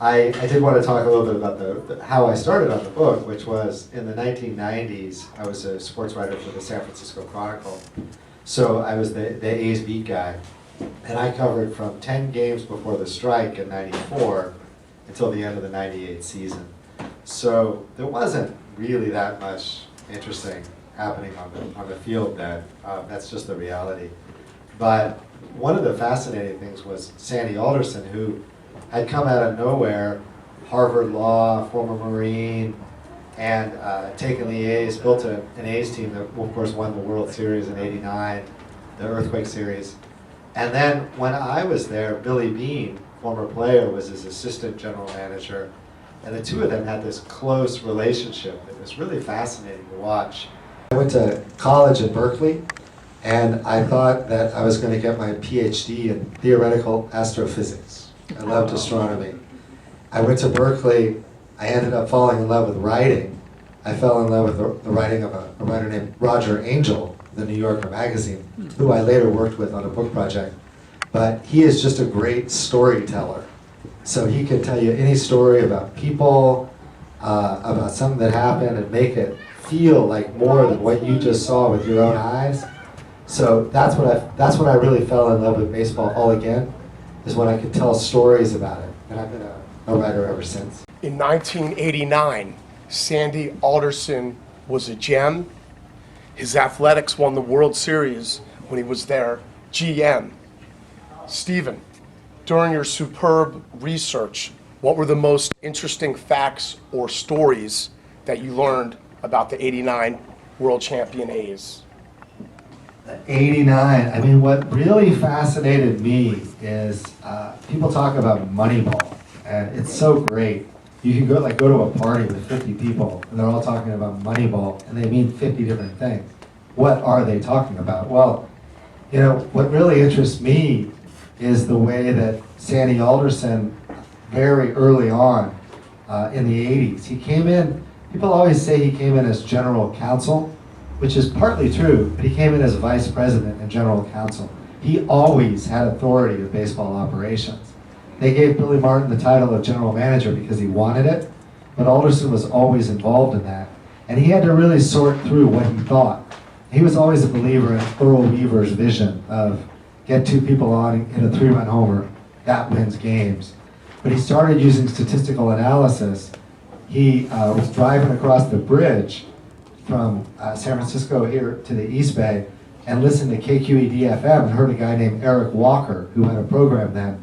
I did want to talk a little bit about how I started on the book, which was in the 1990s. I was a sports writer for the San Francisco Chronicle. So I was the A's beat guy. And I covered from 10 games before the strike in '94 until the end of the '98 season. So there wasn't really that much interesting happening on the field then. That's just the reality. But one of the fascinating things was Sandy Alderson, who had come out of nowhere, Harvard Law, former Marine, and taken the A's, built an A's team that, of course, won the World Series in '89, the Earthquake Series. And then when I was there, Billy Beane, former player, was his assistant general manager. And the two of them had this close relationship. It was really fascinating to watch. I went to college at Berkeley, and I thought that I was going to get my PhD in theoretical astrophysics. I loved astronomy. I went to Berkeley. I ended up falling in love with writing. I fell in love with the writing of a writer named Roger Angell, the New Yorker magazine, who I later worked with on a book project. But he is just a great storyteller. So he can tell you any story about people, about something that happened, and make it feel like more than what you just saw with your own eyes. So that's when I really fell in love with baseball all again, is when I could tell stories about it. And I've been a writer ever since. In 1989, Sandy Alderson was a gem. His Athletics won the World Series when he was their GM. Stephen, during your superb research, what were the most interesting facts or stories that you learned about the '89 World Champion A's? 89, I mean, what really fascinated me is people talk about Moneyball, and it's so great. You can go to a party with 50 people, and they're all talking about Moneyball, and they mean 50 different things. What are they talking about? Well, you know, what really interests me is the way that Sandy Alderson, very early on in the 80s, he came in, people always say he came in as general counsel, which is partly true, but he came in as vice president and general counsel. He always had authority of baseball operations. They gave Billy Martin the title of general manager because he wanted it, but Alderson was always involved in that. And he had to really sort through what he thought. He was always a believer in Earl Weaver's vision of get two people on, hit a 3-run homer, that wins games. But he started using statistical analysis. He was driving across the bridge from San Francisco here to the East Bay and listened to KQED-FM and heard a guy named Eric Walker, who had a program then.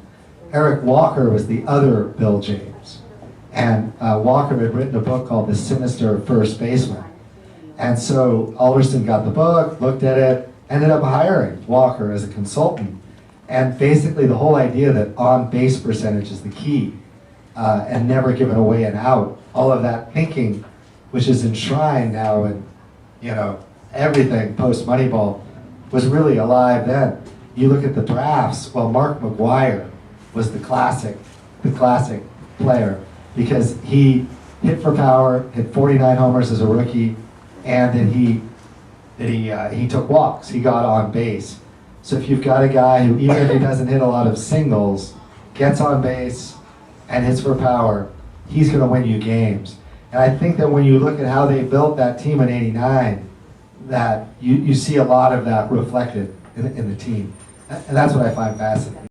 Eric Walker was the other Bill James. And Walker had written a book called The Sinister First Baseman. And so Alderson got the book, looked at it, ended up hiring Walker as a consultant. And basically the whole idea that on-base percentage is the key and never giving away an out, all of that thinking, which is enshrined now in, you know, everything post-Moneyball, was really alive then. You look at the drafts, well, Mark McGwire was the classic player because he hit for power, hit 49 homers as a rookie, and then he took walks. He got on base. So if you've got a guy who, even if he doesn't hit a lot of singles, gets on base and hits for power, he's going to win you games. And I think that when you look at how they built that team in '89, that you see a lot of that reflected in the team. And that's what I find fascinating.